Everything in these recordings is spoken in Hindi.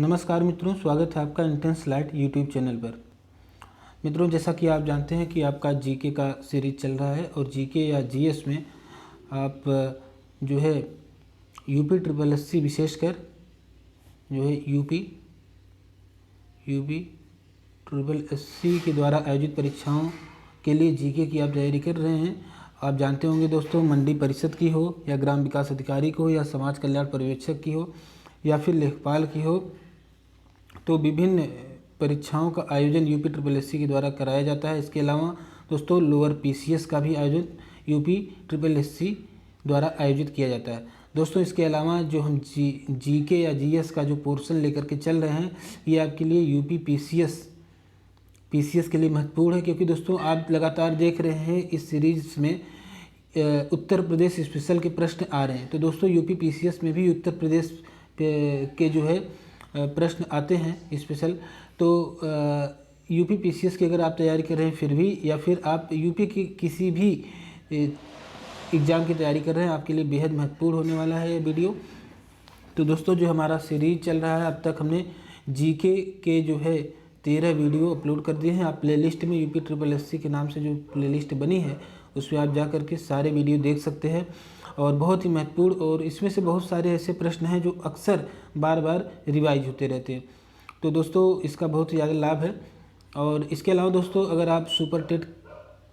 नमस्कार मित्रों, स्वागत है आपका इंटेंस लाइट यूट्यूब चैनल पर। मित्रों, जैसा कि आप जानते हैं कि आपका जीके का सीरीज चल रहा है और जीके या जीएस में आप जो है यूपी ट्रिपल एससी विशेषकर जो है यूपी ट्रिपल एससी के द्वारा आयोजित परीक्षाओं के लिए जीके की आप तैयारी कर रहे हैं। आप जानते होंगे दोस्तों, मंडी परिषद की हो या ग्राम विकास अधिकारी की हो या समाज कल्याण पर्यवेक्षक की हो या फिर लेखपाल की हो, तो विभिन्न परीक्षाओं का आयोजन यूपी ट्रिपल एससी के द्वारा कराया जाता है। इसके अलावा दोस्तों लोअर पीसीएस का भी आयोजन यूपी ट्रिपल एससी द्वारा आयोजित किया जाता है। दोस्तों इसके अलावा जो हम जीके या जीएस का जो पोर्शन लेकर के चल रहे हैं, ये आपके लिए यूपी पीसीएस के लिए महत्वपूर्ण है, क्योंकि दोस्तों आप लगातार देख रहे हैं इस सीरीज में उत्तर प्रदेश स्पेशल के प्रश्न आ रहे हैं। तो दोस्तों यूपी पीसीएस में भी उत्तर प्रदेश के जो है प्रश्न आते हैं स्पेशल। तो यूपी पीसीएस की अगर आप तैयारी कर रहे हैं फिर भी, या फिर आप यूपी की किसी भी एग्ज़ाम की तैयारी कर रहे हैं, आपके लिए बेहद महत्वपूर्ण होने वाला है ये वीडियो। तो दोस्तों जो हमारा सीरीज चल रहा है, अब तक हमने जीके के जो है 13 वीडियो अपलोड कर दिए हैं। आप प्लेलिस्ट में यूपी ट्रिपल एससी के नाम से जो प्लेलिस्ट बनी है उसमें आप जा कर के सारे वीडियो देख सकते हैं, और बहुत ही महत्वपूर्ण, और इसमें से बहुत सारे ऐसे प्रश्न हैं जो अक्सर बार बार रिवाइज होते रहते हैं। तो दोस्तों इसका बहुत ही ज़्यादा लाभ है। और इसके अलावा दोस्तों अगर आप सुपर टेट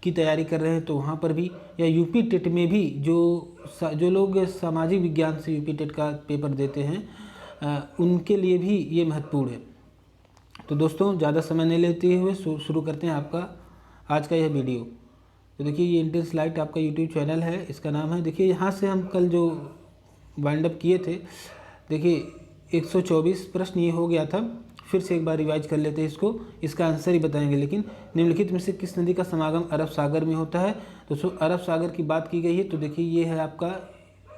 की तैयारी कर रहे हैं तो वहाँ पर भी, या यूपी टेट में भी जो लोग सामाजिक विज्ञान से यूपी टेट का पेपर देते हैं उनके लिए भी ये महत्वपूर्ण है। तो दोस्तों ज़्यादा समय नहीं लेते हुए शुरू करते हैं आपका आज का यह वीडियो। तो देखिए ये इंटेंस लाइट आपका यूट्यूब चैनल है, इसका नाम है। देखिए यहाँ से हम कल जो वाइंड अप किए थे, देखिए 124 प्रश्न ये हो गया था। फिर से एक बार रिवाइज कर लेते हैं इसको, इसका आंसर ही बताएंगे। लेकिन निम्नलिखित में से किस नदी का समागम अरब सागर में होता है? दोस्तों अरब सागर की बात की गई है, तो देखिए ये है आपका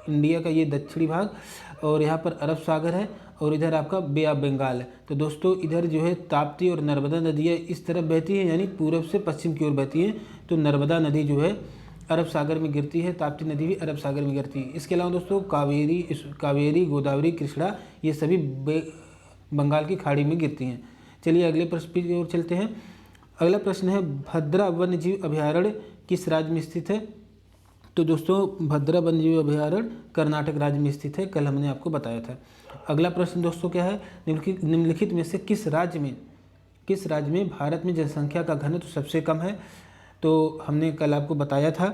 इंडिया का ये दक्षिणी भाग, और यहाँ पर अरब सागर है, और इधर आपका बे ऑफ बंगाल है। तो दोस्तों इधर जो है ताप्ती और नर्मदा नदियाँ इस तरफ बहती हैं, यानी पूरब से पश्चिम की ओर बहती हैं। तो नर्मदा नदी जो है अरब सागर में गिरती है, ताप्ती नदी भी अरब सागर में गिरती है। इसके अलावा दोस्तों कावेरी, गोदावरी, कृष्णा ये सभी बंगाल की खाड़ी में गिरती हैं। चलिए अगले प्रश्न की ओर चलते हैं। अगला प्रश्न है, भद्रा वन्यजीव अभयारण्य किस राज्य में स्थित है? तो दोस्तों भद्रा वन्यजीव अभयारण्य कर्नाटक राज्य में स्थित है, कल हमने आपको बताया था। अगला प्रश्न दोस्तों क्या है, निम्नलिखित में से किस राज्य में भारत में जनसंख्या का घनत्व सबसे कम है? तो हमने कल आपको बताया था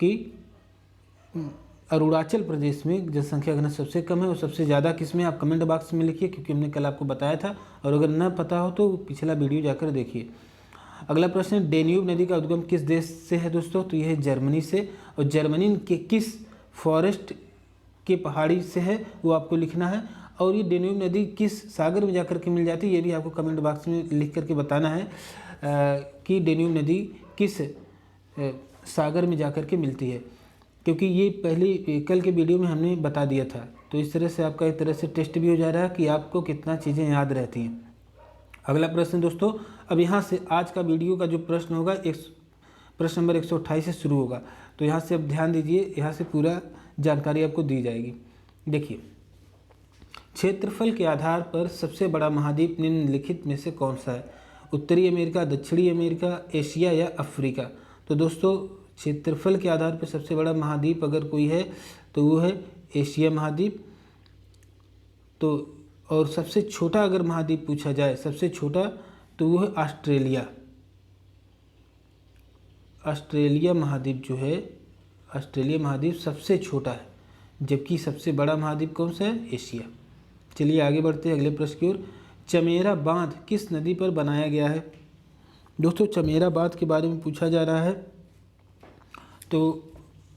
कि अरुणाचल प्रदेश में जनसंख्या घनत्व सबसे कम है, और सबसे ज़्यादा किस में? आप कमेंट बॉक्स में लिखिए, क्योंकि हमने कल आपको बताया था, और अगर न पता हो तो पिछला वीडियो जाकर देखिए। अगला प्रश्न है, डेन्यूब नदी का उद्गम किस देश से है दोस्तों? तो यह है जर्मनी से, और जर्मनी के किस फॉरेस्ट के पहाड़ी से है वो आपको लिखना है। और ये डेन्यूब नदी किस सागर में जाकर के मिल जाती है, ये भी आपको कमेंट बॉक्स में लिख करके बताना है कि डेन्यूब नदी किस सागर में जाकर के मिलती है, क्योंकि ये पहले कल के वीडियो में हमने बता दिया था। तो इस तरह से आपका एक तरह से टेस्ट भी हो जा रहा है कि आपको कितना चीज़ें याद रहती हैं। अगला प्रश्न दोस्तों, अब यहाँ से आज का वीडियो का जो प्रश्न होगा प्रश्न नंबर 128 से शुरू होगा। तो यहाँ से अब ध्यान दीजिए, यहाँ से पूरा जानकारी आपको दी जाएगी। देखिए, क्षेत्रफल के आधार पर सबसे बड़ा महाद्वीप निम्नलिखित में से कौन सा है? उत्तरी अमेरिका, दक्षिणी अमेरिका, एशिया या अफ्रीका? तो दोस्तों क्षेत्रफल के आधार पर सबसे बड़ा महाद्वीप अगर कोई है तो वो है एशिया महाद्वीप। तो और सबसे छोटा अगर महाद्वीप पूछा जाए, सबसे छोटा, तो वो है ऑस्ट्रेलिया महाद्वीप जो है, ऑस्ट्रेलिया महाद्वीप सबसे छोटा है, जबकि सबसे बड़ा महाद्वीप कौन सा है? एशिया। चलिए आगे बढ़ते हैं अगले प्रश्न की ओर। चमेरा बांध किस नदी पर बनाया गया है? दोस्तों चमेरा बांध के बारे में पूछा जा रहा है। तो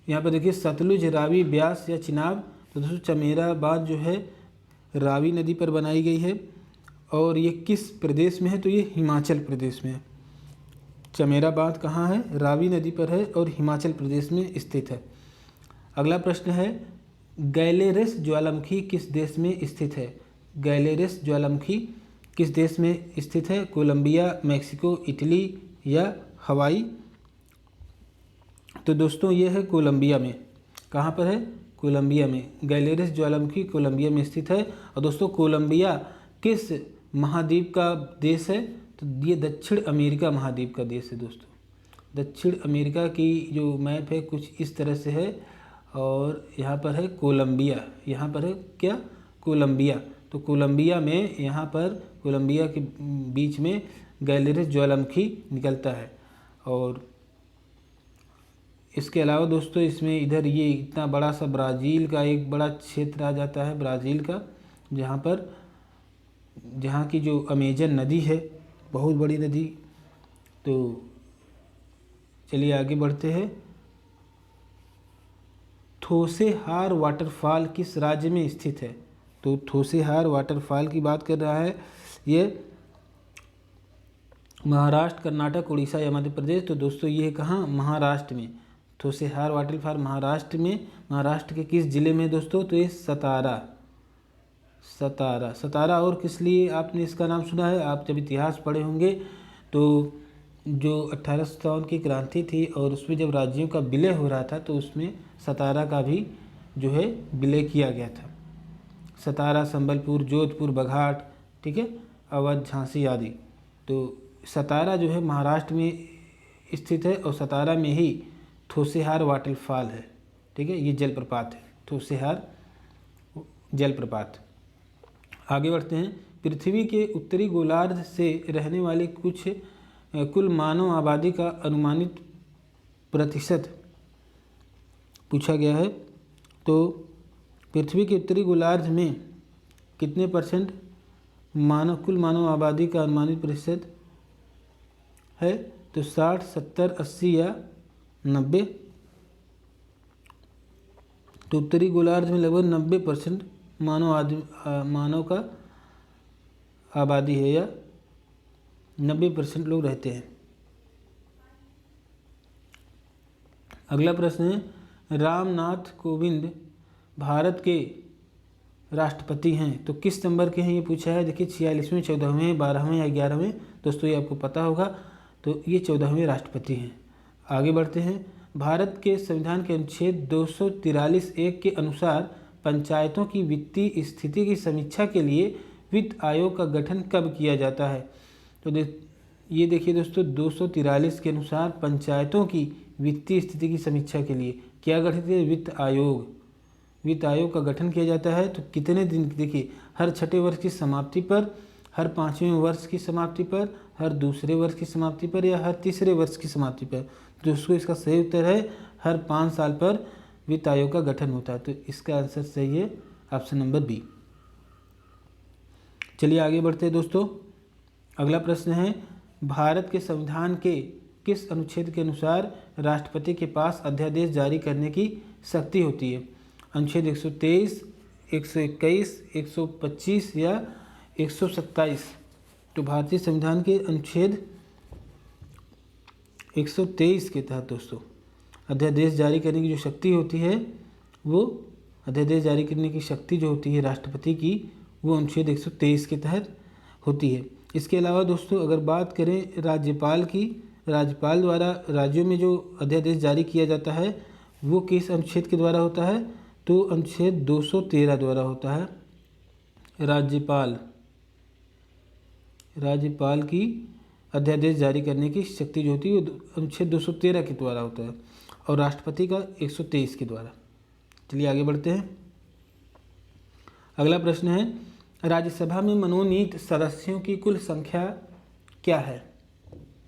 यहाँ पर देखिए सतलुज, रावी, ब्यास या चिनाब। तो दोस्तों चमेरा बांध जो है रावी नदी पर बनाई गई है, और ये किस प्रदेश में है? तो ये हिमाचल प्रदेश में है। चमेरा बांध कहाँ है? रावी नदी पर है और हिमाचल प्रदेश में स्थित है। अगला प्रश्न है, गैलेरस ज्वालामुखी किस देश में स्थित है? गैलेरस ज्वालामुखी किस देश में स्थित है? कोलंबिया, मैक्सिको, इटली या हवाई? तो दोस्तों ये है कोलंबिया में। कहाँ पर है? कोलंबिया में। गैलेरस ज्वालामुखी कोलंबिया में स्थित है। और दोस्तों कोलंबिया किस महाद्वीप का देश है? तो ये दक्षिण अमेरिका महाद्वीप का देश है दोस्तों। दक्षिण अमेरिका की जो मैप है कुछ इस तरह से है, और यहाँ पर है कोलंबिया, यहाँ पर है क्या? कोलंबिया। तो कोलंबिया में, यहाँ पर कोलंबिया के बीच में गैलेरिस ज्वालामुखी निकलता है। और इसके अलावा दोस्तों इसमें इधर ये इतना बड़ा सा ब्राज़ील का एक बड़ा क्षेत्र आ जाता है, ब्राज़ील का, जहाँ की जो अमेजन नदी है, बहुत बड़ी नदी। तो चलिए आगे बढ़ते हैं। थोसेहार वाटरफॉल किस राज्य में स्थित है? तो थोसेहार वाटरफॉल की बात कर रहा है, ये महाराष्ट्र, कर्नाटक, उड़ीसा या मध्य प्रदेश। तो दोस्तों ये है कहाँ? महाराष्ट्र में। थोसेहार वाटरफॉल महाराष्ट्र में। महाराष्ट्र के किस जिले में दोस्तों? तो ये सतारा। और किस लिए आपने इसका नाम सुना है? आप जब इतिहास पढ़े होंगे तो जो 1857 की क्रांति थी और उसमें जब राज्यों का विलय हो रहा था तो उसमें सतारा का भी जो है विलय किया गया था। सतारा, संबलपुर, जोधपुर, बघाट, ठीक है, अवध, झांसी आदि। तो सतारा जो है महाराष्ट्र में स्थित है और सतारा में ही थोसेहार वाटरफॉल है, ठीक है, ये जलप्रपात है, थोसेहार जलप्रपात। आगे बढ़ते हैं। पृथ्वी के उत्तरी गोलार्ध से रहने वाले कुल मानव आबादी का अनुमानित प्रतिशत पूछा गया है। तो पृथ्वी के उत्तरी गोलार्ध में कितने परसेंट कुल मानव आबादी का अनुमानित प्रतिशत है? तो 60, 70, 80 या 90। तो उत्तरी गोलार्ध में लगभग 90% मानव का आबादी है, या 90% लोग रहते हैं। अगला प्रश्न है, रामनाथ कोविंद भारत के राष्ट्रपति हैं तो किस नंबर के हैं? ये पूछा है। देखिए 46वें, 14वें, 12वें या 11वें। दोस्तों ये आपको पता होगा, तो ये 14वें राष्ट्रपति हैं। आगे बढ़ते हैं। भारत के संविधान के अनुच्छेद 243(1) के अनुसार पंचायतों की वित्तीय स्थिति की समीक्षा के लिए वित्त आयोग का गठन कब किया जाता है? तो ये देखिए दोस्तों, 243 के अनुसार पंचायतों की वित्तीय स्थिति की समीक्षा के लिए क्या गठित है? वित्त आयोग का गठन किया जाता है। तो कितने दिन? देखिए, हर छठे वर्ष की समाप्ति पर, हर 5वें वर्ष की समाप्ति पर, हर दूसरे वर्ष की समाप्ति पर, या हर तीसरे वर्ष की समाप्ति पर। दोस्तों इसका सही उत्तर है हर 5 साल पर वित्त आयोग का गठन होता है। तो इसका आंसर सही है ऑप्शन नंबर बी। चलिए आगे बढ़ते हैं दोस्तों। अगला प्रश्न है, भारत के संविधान के किस अनुच्छेद के अनुसार राष्ट्रपति के पास अध्यादेश जारी करने की शक्ति होती है? अनुच्छेद 123, 121, 125 या 127। तो भारतीय संविधान के अनुच्छेद 123 के तहत दोस्तों अध्यादेश जारी करने की जो शक्ति होती है, वो अध्यादेश जारी करने की शक्ति जो होती है राष्ट्रपति की, वो अनुच्छेद 123 के तहत होती है। इसके अलावा दोस्तों अगर बात करें राज्यपाल की, राज्यपाल द्वारा राज्यों में जो अध्यादेश जारी किया जाता है वो किस अनुच्छेद के द्वारा होता है? तो अनुच्छेद 213 द्वारा होता है। राज्यपाल की अध्यादेश जारी करने की शक्ति जो होती है वो अनुच्छेद 213 के द्वारा होता है, और राष्ट्रपति का 123 के द्वारा। चलिए आगे बढ़ते हैं। अगला प्रश्न है, राज्यसभा में मनोनीत सदस्यों की कुल संख्या क्या है?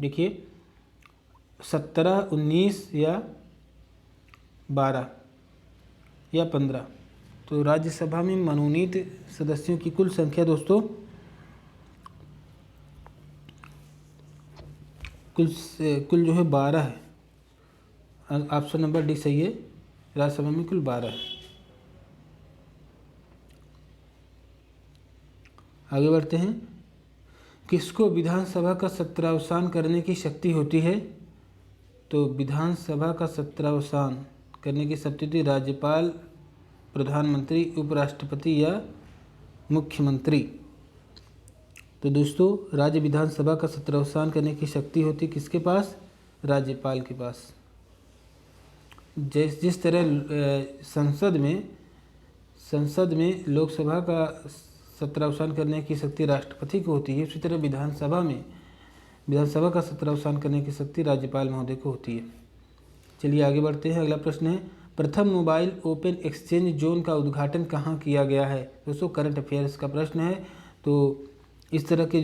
देखिए 17, 19 या 12 या 15। तो राज्यसभा में मनोनीत सदस्यों की कुल संख्या दोस्तों कुल जो है 12 है। ऑप्शन नंबर डी सही है, राज्यसभा में कुल 12 है। आगे बढ़ते हैं। किसको विधानसभा का सत्रावसान करने की शक्ति होती है? तो विधानसभा का सत्रावसान करने की शक्ति होती है राज्यपाल, प्रधानमंत्री, उपराष्ट्रपति या मुख्यमंत्री। तो दोस्तों राज्य विधानसभा का सत्रावसान करने की शक्ति होती किसके पास? राज्यपाल के पास। जिस तरह संसद में लोकसभा का सत्रावसान करने की शक्ति राष्ट्रपति को होती है, उसी तरह विधानसभा का सत्रावसान करने की शक्ति राज्यपाल महोदय को होती है। चलिए आगे बढ़ते हैं। अगला प्रश्न है, प्रथम मोबाइल ओपन एक्सचेंज जोन का उद्घाटन कहाँ किया गया है? दोस्तों करंट अफेयर्स का प्रश्न है, तो इस तरह के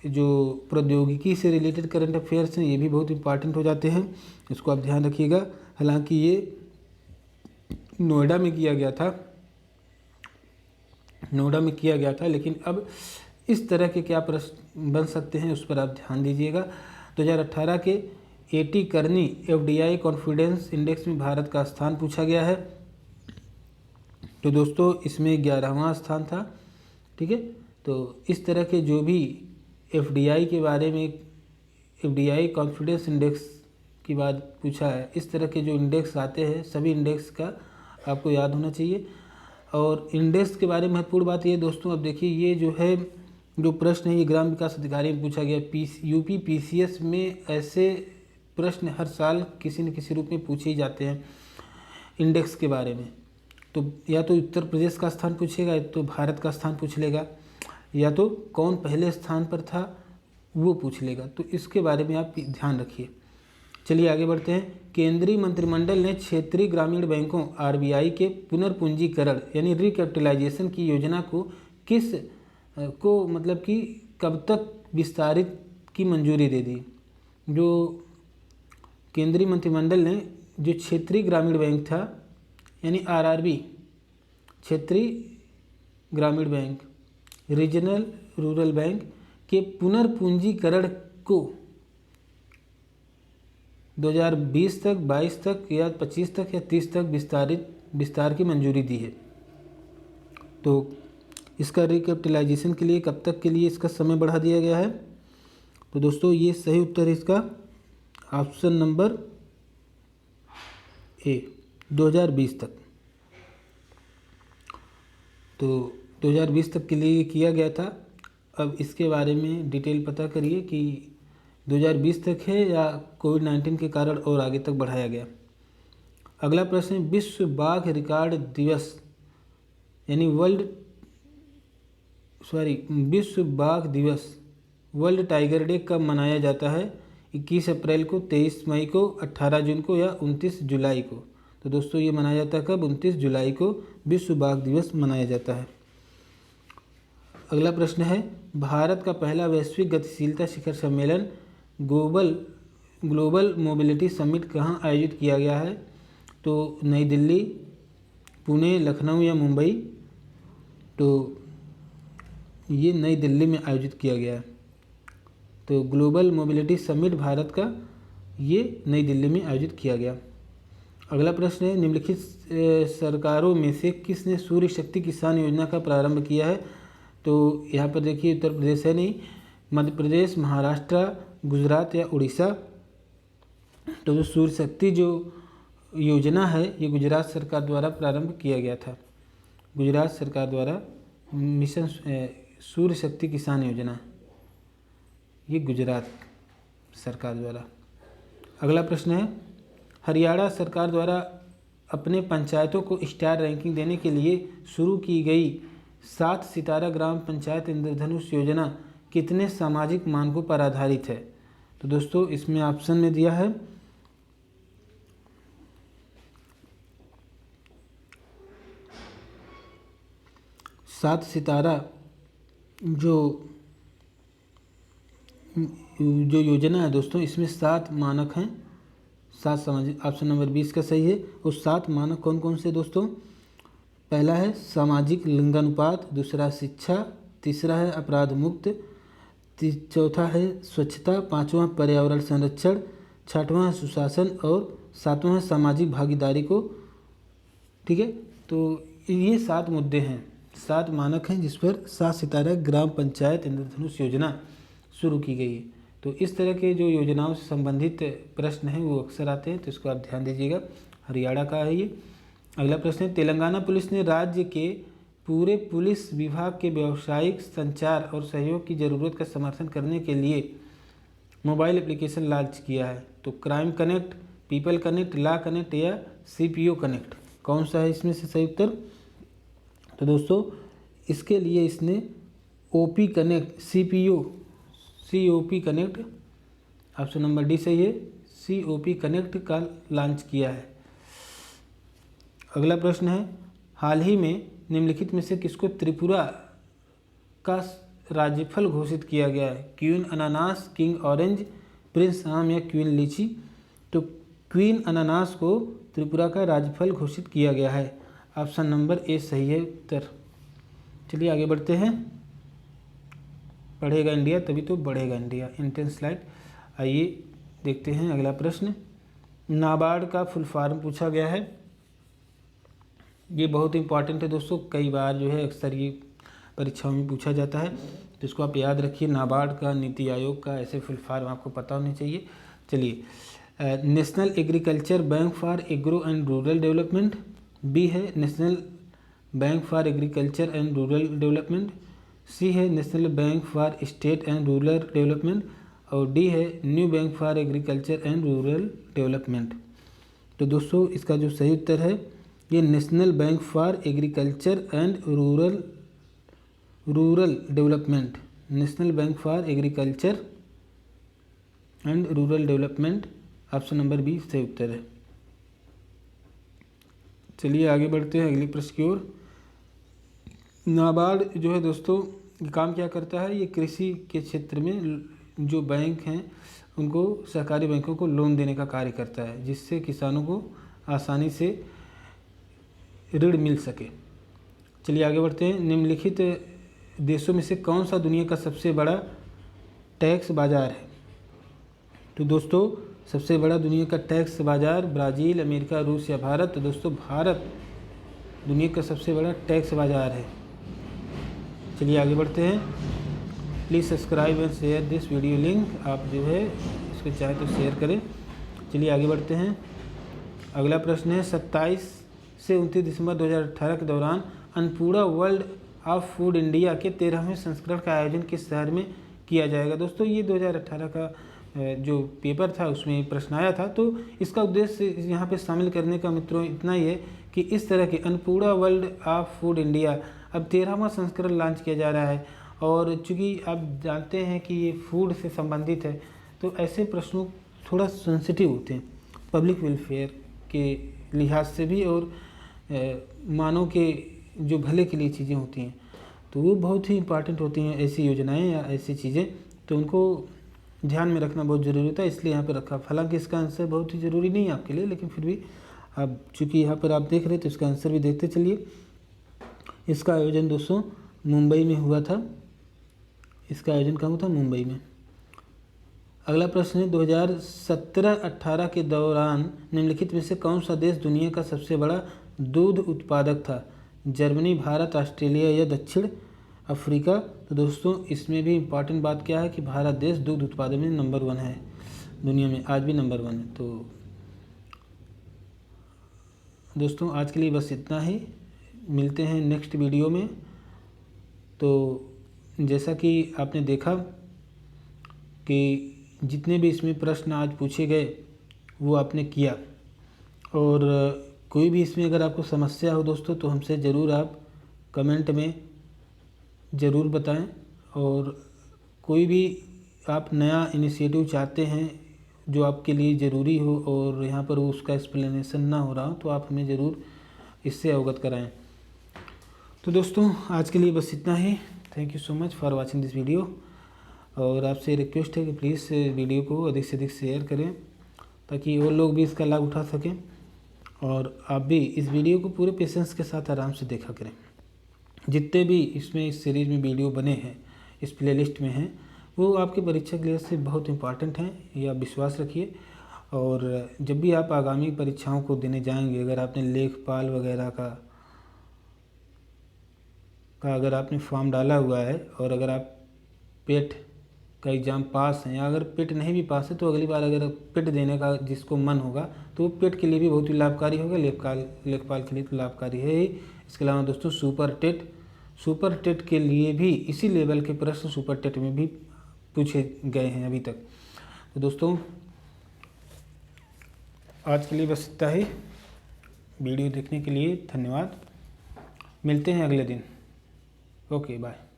जो प्रौद्योगिकी से रिलेटेड करंट अफेयर्स हैं ये भी बहुत इंपॉर्टेंट हो जाते हैं, इसको आप ध्यान रखिएगा। हालांकि ये नोएडा में किया गया था, लेकिन अब इस तरह के क्या प्रश्न बन सकते हैं उस पर आप ध्यान दीजिएगा। 2018 के एटी करनी FDI कॉन्फिडेंस इंडेक्स में भारत का स्थान पूछा गया है, तो दोस्तों इसमें 11वां स्थान था। ठीक है, तो इस तरह के जो भी FDI के बारे में, FDI कॉन्फिडेंस इंडेक्स की बात पूछा है, इस तरह के जो इंडेक्स आते हैं सभी इंडेक्स का आपको याद होना चाहिए। और इंडेक्स के बारे में महत्वपूर्ण बात ये दोस्तों, अब देखिए ये जो प्रश्न है ये ग्राम विकास अधिकारी में पूछा गया। UP PCS में ऐसे प्रश्न हर साल किसी न किसी रूप में पूछे ही जाते हैं इंडेक्स के बारे में। तो या तो उत्तर प्रदेश का स्थान पूछेगा, या तो भारत का स्थान पूछ लेगा, या तो कौन पहले स्थान पर था वो पूछ लेगा, तो इसके बारे में आप ध्यान रखिए। चलिए आगे बढ़ते हैं। केंद्रीय मंत्रिमंडल ने क्षेत्रीय ग्रामीण बैंकों RBI के पुनर्पूंजीकरण यानी रिकैपिटलाइजेशन की योजना को मतलब कि कब तक विस्तारित की मंजूरी दे दी? जो केंद्रीय मंत्रिमंडल ने जो क्षेत्रीय ग्रामीण बैंक था यानी RRB, क्षेत्रीय ग्रामीण बैंक, रीजनल रूरल बैंक के पुनर्पूंजीकरण को 2020 तक, 22 तक या 25 तक या 30 तक विस्तार की मंजूरी दी है। तो इसका रिकैपिटलाइजेशन के लिए कब तक के लिए इसका समय बढ़ा दिया गया है? तो दोस्तों ये सही उत्तर है इसका ऑप्शन नंबर A, 2020 तक। तो 2020 तक के लिए किया गया था। अब इसके बारे में डिटेल पता करिए कि 2020 तक है या कोविड-19 के कारण और आगे तक बढ़ाया गया। अगला प्रश्न है, विश्व बाघ रिकॉर्ड दिवस यानी विश्व बाघ दिवस, वर्ल्ड टाइगर डे कब मनाया जाता है? 21 अप्रैल को, 23 मई को, 18 जून को या 29 जुलाई को? तो दोस्तों ये मनाया जाता है कब? 29 जुलाई को विश्व बाघ दिवस मनाया जाता है। अगला प्रश्न है, भारत का पहला वैश्विक गतिशीलता शिखर सम्मेलन ग्लोबल मोबिलिटी समिट कहाँ आयोजित किया गया है? तो नई दिल्ली, पुणे, लखनऊ या मुंबई? तो ये नई दिल्ली में आयोजित किया गया है। तो ग्लोबल मोबिलिटी समिट भारत का ये नई दिल्ली में आयोजित किया गया। अगला प्रश्न है, निम्नलिखित सरकारों में से किसने सूर्य शक्ति किसान योजना का प्रारंभ किया है? तो यहाँ पर देखिए उत्तर प्रदेश है नहीं, मध्य प्रदेश, महाराष्ट्र, गुजरात या उड़ीसा? तो जो सूर्य शक्ति जो योजना है ये गुजरात सरकार द्वारा प्रारंभ किया गया था। गुजरात सरकार द्वारा मिशन सूर्य शक्ति किसान योजना, ये गुजरात सरकार द्वारा। अगला प्रश्न है, हरियाणा सरकार द्वारा अपने पंचायतों को स्टार रैंकिंग देने के लिए शुरू की गई 7 सितारा ग्राम पंचायत इंद्रधनुष योजना कितने सामाजिक मानकों पर आधारित है? तो दोस्तों इसमें ऑप्शन में दिया है 7 सितारा जो योजना है दोस्तों, इसमें 7 मानक हैं, 7 सामाजिक। ऑप्शन नंबर 20 का सही है। उस 7 मानक कौन कौन से दोस्तों? पहला है सामाजिक लिंगानुपात, दूसरा शिक्षा, तीसरा है अपराध मुक्त, चौथा है स्वच्छता, पांचवा पर्यावरण संरक्षण, छठवां है सुशासन और सातवां है सामाजिक भागीदारी को। ठीक है, तो ये 7 मुद्दे हैं, 7 मानक हैं जिस पर 7 सितारा ग्राम पंचायत इंद्रधनुष योजना शुरू की गई है। तो इस तरह के जो योजनाओं से संबंधित प्रश्न हैं वो अक्सर आते हैं, तो इसको आप ध्यान दीजिएगा। हरियाणा का है ये। अगला प्रश्न है, तेलंगाना पुलिस ने राज्य के पूरे पुलिस विभाग के व्यावसायिक संचार और सहयोग की ज़रूरत का समर्थन करने के लिए मोबाइल एप्लीकेशन लॉन्च किया है। तो crime connect, people connect, law connect या CPO कनेक्ट, कौन सा है इसमें से सही उत्तर? तो दोस्तों इसके लिए इसने OP connect COP connect, option number D सही है, COP कनेक्ट का लॉन्च किया है। अगला प्रश्न है, हाल ही में निम्नलिखित में से किसको त्रिपुरा का राज्यफल घोषित किया गया है? क्वीन अनानास, किंग ऑरेंज, प्रिंस आम या क्वीन लीची? तो क्वीन अनानास को त्रिपुरा का राज्यफल घोषित किया गया है, ऑप्शन नंबर ए सही है उत्तर। चलिए आगे बढ़ते हैं। पढ़ेगा इंडिया तभी तो बढ़ेगा इंडिया, इंटेंस स्लाइड। आइए देखते हैं अगला प्रश्न। नाबार्ड का फुल फॉर्म पूछा गया है, ये बहुत इंपॉर्टेंट है दोस्तों, कई बार जो है अक्सर ये परीक्षाओं में पूछा जाता है, तो इसको आप याद रखिए। नाबार्ड का, नीति आयोग का, ऐसे फुल फॉर्म आपको पता होने चाहिए। चलिए, national agriculture bank for agro and rural development, B है national bank for agriculture and rural development, C है national bank for state and rural development, और डी है new bank for agriculture and rural development. तो दोस्तों इसका जो सही उत्तर है ये national bank for agriculture and rural development, national bank for agriculture and rural development, option number B सही उत्तर है। चलिए आगे बढ़ते हैं अगली प्रश्न की ओर। नाबार्ड जो है दोस्तों काम क्या करता है? ये कृषि के क्षेत्र में जो बैंक हैं उनको, सहकारी बैंकों को लोन देने का कार्य करता है, जिससे किसानों को आसानी से ऋण मिल सके। चलिए आगे बढ़ते हैं। निम्नलिखित देशों में से कौन सा दुनिया का सबसे बड़ा टैक्स बाजार है? तो दोस्तों सबसे बड़ा दुनिया का टैक्स बाजार ब्राज़ील, अमेरिका, रूस या भारत? तो दोस्तों भारत दुनिया का सबसे बड़ा टैक्स बाजार है। चलिए आगे बढ़ते हैं। Please subscribe and share this video link, आप जो है इसको चाहे तो शेयर करें। चलिए आगे बढ़ते हैं। अगला प्रश्न है, 27 से 29 दिसंबर 2018 के दौरान Annapurna world of food India के 13वें संस्करण का आयोजन किस शहर में किया जाएगा? दोस्तों ये 2018 का जो पेपर था उसमें प्रश्न आया था, तो इसका उद्देश्य यहाँ पे शामिल करने का मित्रों इतना ही है कि इस तरह के Annapurna world of food India अब 13वां संस्करण लॉन्च किया जा रहा है, और चूँकि आप जानते हैं कि ये फूड से संबंधित है, तो ऐसे प्रश्नों थोड़ा सेंसिटिव होते हैं पब्लिक वेलफेयर के लिहाज से भी, और मानव के जो भले के लिए चीज़ें होती हैं तो वो बहुत ही इम्पॉर्टेंट होती हैं, ऐसी योजनाएं या ऐसी चीज़ें, तो उनको ध्यान में रखना बहुत ज़रूरी होता है, इसलिए यहाँ पर रखा। हालांकि इसका आंसर बहुत ही ज़रूरी नहीं है आपके लिए, लेकिन फिर भी आप चूँकि यहाँ पर आप देख रहे हैं तो इसका आंसर भी देखते चलिए। इसका आयोजन दोस्तों मुंबई में हुआ था। इसका आयोजन कहाँ हुआ था? मुंबई में। अगला प्रश्न है, 2017-18 के दौरान निम्नलिखित में से कौन सा देश दुनिया का सबसे बड़ा दूध उत्पादक था? जर्मनी, भारत, ऑस्ट्रेलिया या दक्षिण अफ्रीका? तो दोस्तों इसमें भी इम्पॉर्टेंट बात क्या है कि भारत देश दूध उत्पादन में नंबर 1 है, दुनिया में आज भी नंबर 1 है। तो दोस्तों आज के लिए बस इतना ही, मिलते हैं नेक्स्ट वीडियो में। तो जैसा कि आपने देखा कि जितने भी इसमें प्रश्न आज पूछे गए वो आपने किया, और कोई भी इसमें अगर आपको समस्या हो दोस्तों तो हमसे ज़रूर आप कमेंट में ज़रूर बताएं, और कोई भी आप नया इनिशिएटिव चाहते हैं जो आपके लिए ज़रूरी हो और यहाँ पर उसका एक्सप्लेनेशन ना हो रहा हो तो आप हमें ज़रूर इससे अवगत कराएं। तो दोस्तों आज के लिए बस इतना ही। Thank you so much for watching this video, और आपसे रिक्वेस्ट है कि प्लीज़ वीडियो को अधिक से अधिक शेयर करें ताकि और लोग भी इसका लाभ उठा सकें, और आप भी इस वीडियो को पूरे पेशेंस के साथ आराम से देखा करें। जितने भी इसमें इस सीरीज़ में वीडियो बने हैं इस प्लेलिस्ट में हैं वो आपके परीक्षा के लिए से बहुत इंपॉर्टेंट हैं, ये आप विश्वास रखिए। और जब भी आप आगामी परीक्षाओं को देने जाएंगे, अगर आपने लेखपाल वगैरह का अगर आपने फॉर्म डाला हुआ है, और अगर आप पेट का एग्ज़ाम पास हैं, या अगर पेट नहीं भी पास है तो अगली बार अगर पेट देने का जिसको मन होगा तो पेट के लिए भी बहुत ही लाभकारी होगा, लेखपाल के लिए तो लाभकारी है ही। इसके अलावा दोस्तों सुपर टेट के लिए भी इसी लेवल के प्रश्न सुपर टेट में भी पूछे गए हैं अभी तक। तो दोस्तों आज के लिए बस इतना ही। वीडियो देखने के लिए धन्यवाद। मिलते हैं अगले दिन। Okay bye.